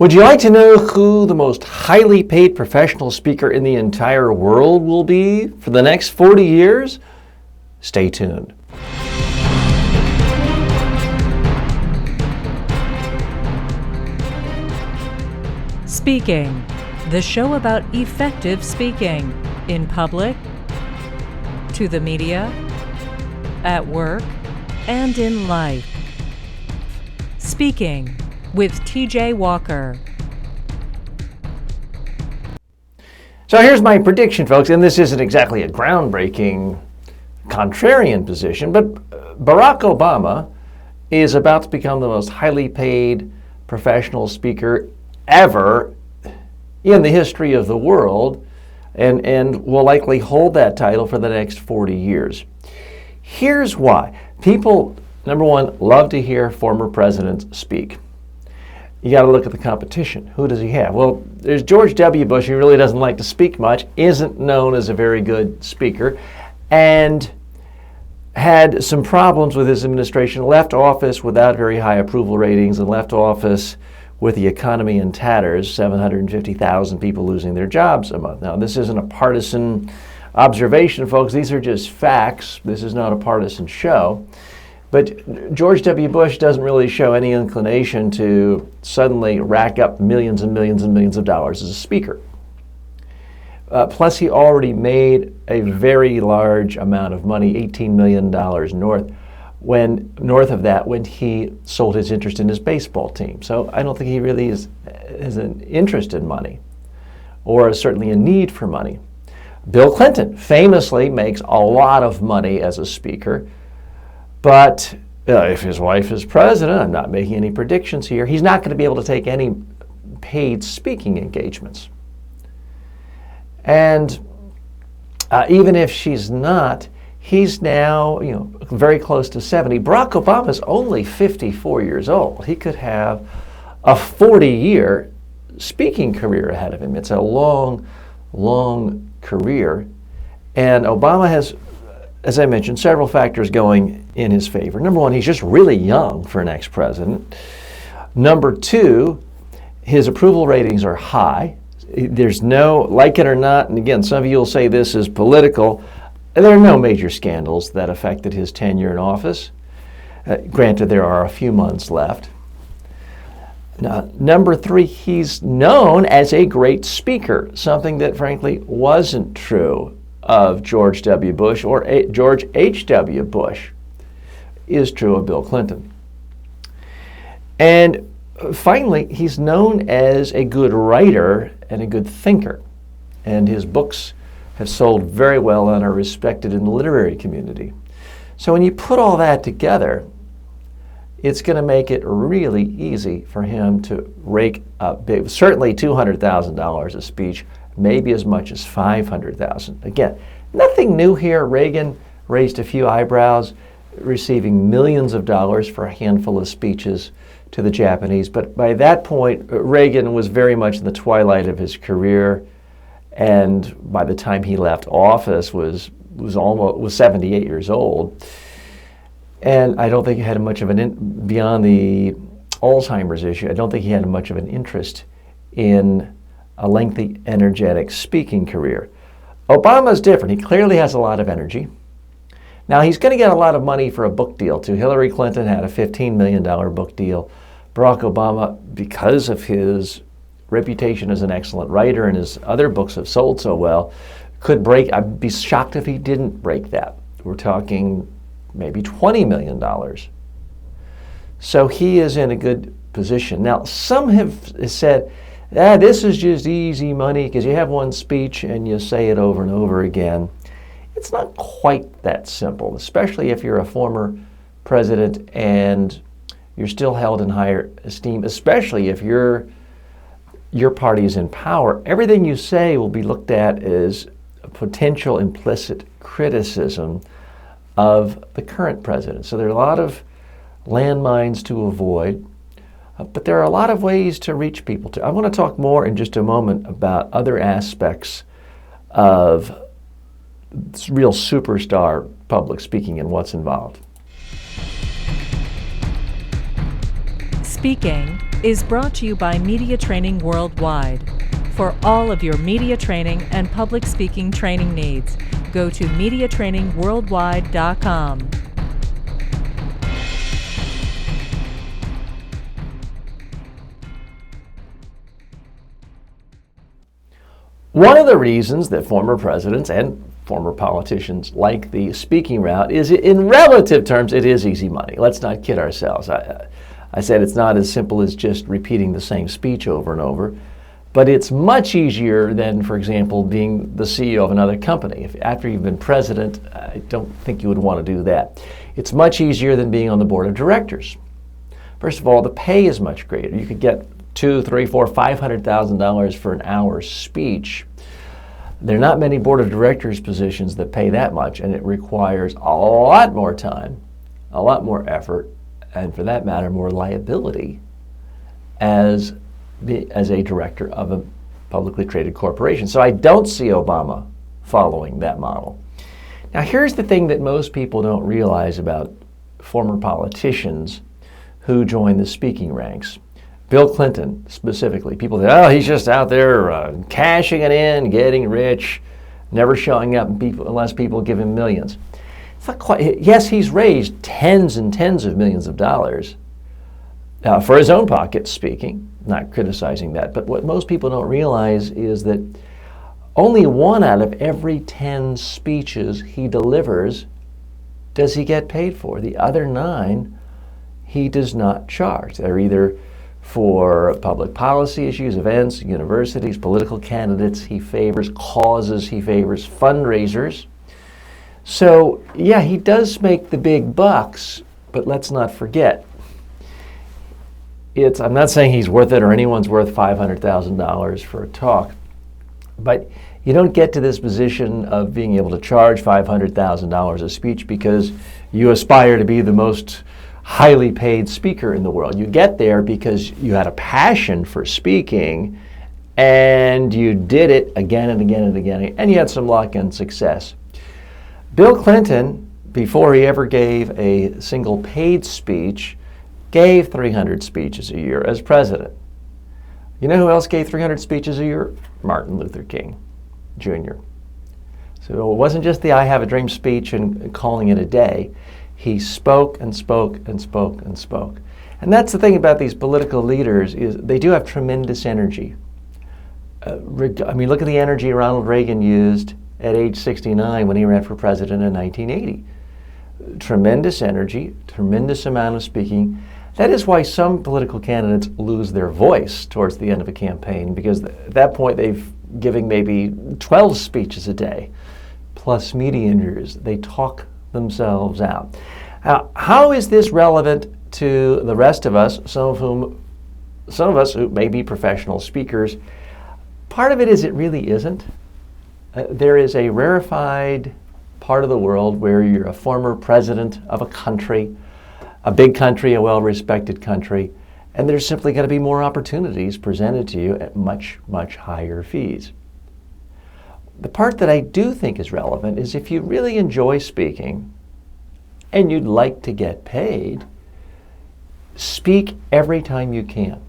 Would you like to know who the most highly paid professional speaker in the entire world will be for the next 40 years? Stay tuned. Speaking, the show about effective speaking in public, to the media, at work, and in life. Speaking with TJ Walker. So here's my prediction, folks, and this isn't exactly a groundbreaking contrarian position, but Barack Obama is about to become the most highly paid professional speaker ever in the history of the world, and will likely hold that title for the next 40 years. Here's why. People, number one, love to hear former presidents speak. You got to look at the competition. Who does he have? Well, there's George W. Bush, who really doesn't like to speak much, isn't known as a very good speaker, and had some problems with his administration, left office without very high approval ratings, and left office with the economy in tatters, 750,000 people losing their jobs a month. Now, this isn't a partisan observation, folks. These are just facts. This is not a partisan show. But George W. Bush doesn't really show any inclination to suddenly rack up millions and millions and millions of dollars as a speaker. Plus, he already made a very large amount of money, $18 million north of that, when he sold his interest in his baseball team. So I don't think he really has an interest in money, or certainly a need for money. Bill Clinton famously makes a lot of money as a speaker, but if his wife is president, I'm not making any predictions here, he's not going to be able to take any paid speaking engagements. And even if she's not, he's now, very close to 70. Barack Obama's only 54 years old. He could have a 40-year speaking career ahead of him. It's a long, long career. And Obama has, as I mentioned, several factors going in his favor. Number one, he's just really young for an ex-president. Number two, his approval ratings are high. There's no, like it or not, and again, some of you will say this is political, there are no major scandals that affected his tenure in office. Granted, there are a few months left. Now, number three, he's known as a great speaker, something that frankly wasn't true of George W. Bush or George H.W. Bush, is true of Bill Clinton. And finally, he's known as a good writer and a good thinker, and his books have sold very well and are respected in the literary community. So when you put all that together, it's going to make it really easy for him to rake up big, certainly $200,000 a speech, maybe as much as $500,000. Again, nothing new here. Reagan raised a few eyebrows, receiving millions of dollars for a handful of speeches to the Japanese. But by that point, Reagan was very much in the twilight of his career, and by the time he left office was 78 years old. And I don't think he had much of beyond the Alzheimer's issue, I don't think he had much of an interest in a lengthy, energetic speaking career. Obama's different. He clearly has a lot of energy. Now, he's going to get a lot of money for a book deal, too. Hillary Clinton had a $15 million book deal. Barack Obama, because of his reputation as an excellent writer and his other books have sold so well, could break. I'd be shocked if he didn't break that. We're talking maybe $20 million. So he is in a good position. Now, some have said, this is just easy money because you have one speech and you say it over and over again. It's not quite that simple, especially if you're a former president and you're still held in higher esteem, especially if your party is in power. Everything you say will be looked at as a potential implicit criticism of the current president. So there are a lot of landmines to avoid, but there are a lot of ways to reach people. I want to talk more in just a moment about other aspects of real superstar public speaking and what's involved. Speaking is brought to you by Media Training Worldwide. For all of your media training and public speaking training needs, go to MediaTrainingWorldwide.com. One of the reasons that former presidents and former politicians like the speaking route is, in relative terms, it is easy money. Let's not kid ourselves. I said it's not as simple as just repeating the same speech over and over, but it's much easier than, for example, being the CEO of another company. After you've been president, I don't think you would want to do that. It's much easier than being on the board of directors. First of all, the pay is much greater. You could get $200,000, $300,000, $400,000, $500,000 for an hour's speech. There are not many board of directors positions that pay that much, and it requires a lot more time, a lot more effort, and for that matter, more liability as a director of a publicly traded corporation. So I don't see Obama following that model. Now, here's the thing that most people don't realize about former politicians who join the speaking ranks. Bill Clinton, specifically. People say, oh, he's just out there cashing it in, getting rich, never showing up unless people give him millions. It's not quite. Yes, he's raised tens and tens of millions of dollars for his own pocket, speaking, not criticizing that. But what most people don't realize is that only 1 out of every 10 speeches he delivers does he get paid for. The other 9 he does not charge. They're either for public policy issues, events, universities, political candidates he favors, causes he favors, fundraisers. So, yeah, he does make the big bucks, but let's not forget, I'm not saying he's worth it or anyone's worth $500,000 for a talk, but you don't get to this position of being able to charge $500,000 a speech because you aspire to be the most highly paid speaker in the world. You get there because you had a passion for speaking and you did it again and again and again, and you had some luck and success. Bill Clinton, before he ever gave a single paid speech, gave 300 speeches a year as president. You know who else gave 300 speeches a year? Martin Luther King Jr. So it wasn't just the I Have a Dream speech and calling it a day. He spoke and spoke and spoke and spoke. And that's the thing about these political leaders is they do have tremendous energy. Look at the energy Ronald Reagan used at age 69 when he ran for president in 1980. Tremendous energy, tremendous amount of speaking. That is why some political candidates lose their voice towards the end of a campaign, because at that point they've given maybe 12 speeches a day, plus media interviews. They talk themselves out. Now, how is this relevant to the rest of us, some of us who may be professional speakers? Part of it is it really isn't. There is a rarefied part of the world where you're a former president of a country, a big country, a well-respected country, and there's simply going to be more opportunities presented to you at much, much higher fees. The part that I do think is relevant is if you really enjoy speaking and you'd like to get paid, speak every time you can.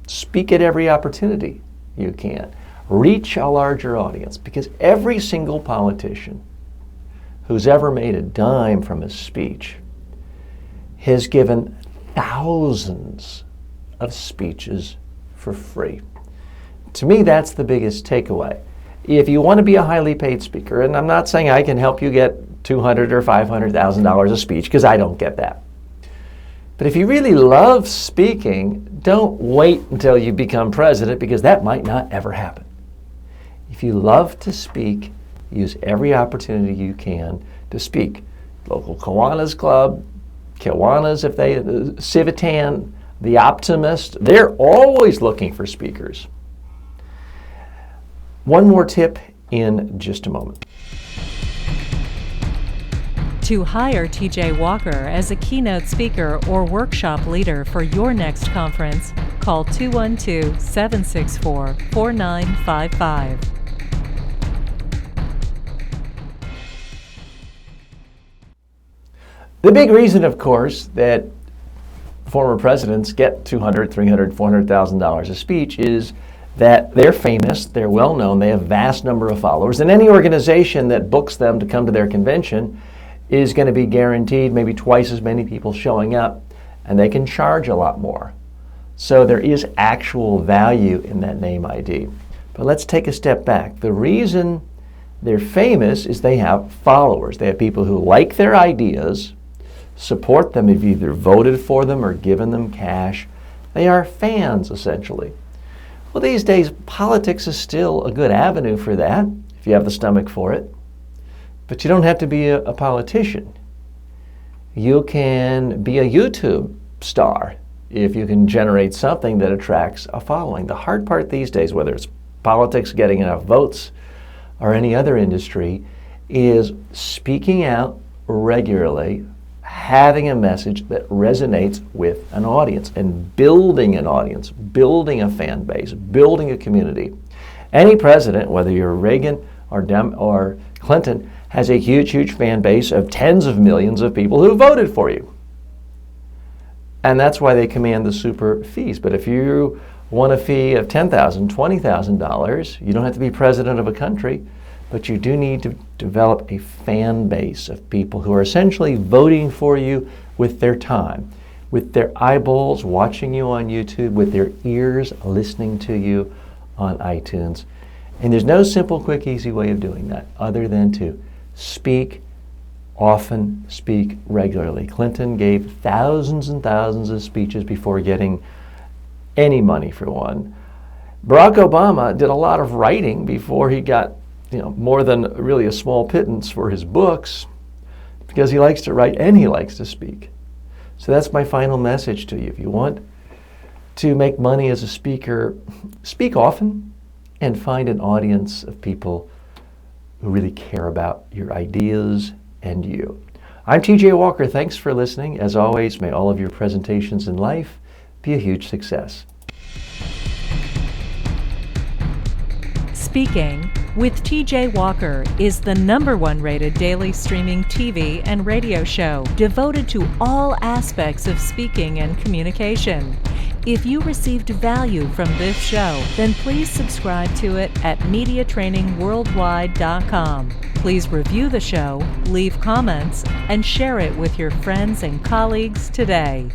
Speak at every opportunity you can. Reach a larger audience, because every single politician who's ever made a dime from a speech has given thousands of speeches for free. To me, that's the biggest takeaway. If you want to be a highly paid speaker, and I'm not saying I can help you get $200,000 or $500,000 a speech, because I don't get that. But if you really love speaking, don't wait until you become president, because that might not ever happen. If you love to speak, use every opportunity you can to speak. Local Kiwanis Club, Kiwanis, Civitan, The Optimist, they're always looking for speakers. One more tip in just a moment. To hire TJ Walker as a keynote speaker or workshop leader for your next conference, call 212-764-4955. The big reason, of course, that former presidents get $200,000, $300,000, $400,000 a speech is that they're famous, they're well known, they have a vast number of followers, and any organization that books them to come to their convention is going to be guaranteed maybe twice as many people showing up, and they can charge a lot more. So there is actual value in that name ID. But let's take a step back. The reason they're famous is they have followers. They have people who like their ideas, support them, have either voted for them or given them cash. They are fans, essentially. Well, these days, politics is still a good avenue for that, if you have the stomach for it. But you don't have to be a politician. You can be a YouTube star if you can generate something that attracts a following. The hard part these days, whether it's politics getting enough votes or any other industry, is speaking out regularly, having a message that resonates with an audience, and building an audience, building a fan base, building a community. Any president, whether you're Reagan or Clinton, has a huge, huge fan base of tens of millions of people who voted for you. And that's why they command the super fees. But if you want a fee of $10,000, $20,000, you don't have to be president of a country, but you do need to develop a fan base of people who are essentially voting for you with their time, with their eyeballs watching you on YouTube, with their ears listening to you on iTunes. And there's no simple, quick, easy way of doing that other than to speak often, speak regularly. Clinton gave thousands and thousands of speeches before getting any money for one. Barack Obama did a lot of writing before he got more than really a small pittance for his books, because he likes to write and he likes to speak. So that's my final message to you. If you want to make money as a speaker, speak often and find an audience of people who really care about your ideas and you. I'm TJ Walker. Thanks for listening. As always, may all of your presentations in life be a huge success. Speaking with TJ Walker is the #1 rated daily streaming TV and radio show devoted to all aspects of speaking and communication. If you received value from this show, then please subscribe to it at MediaTrainingWorldwide.com. Please review the show, leave comments, and share it with your friends and colleagues today.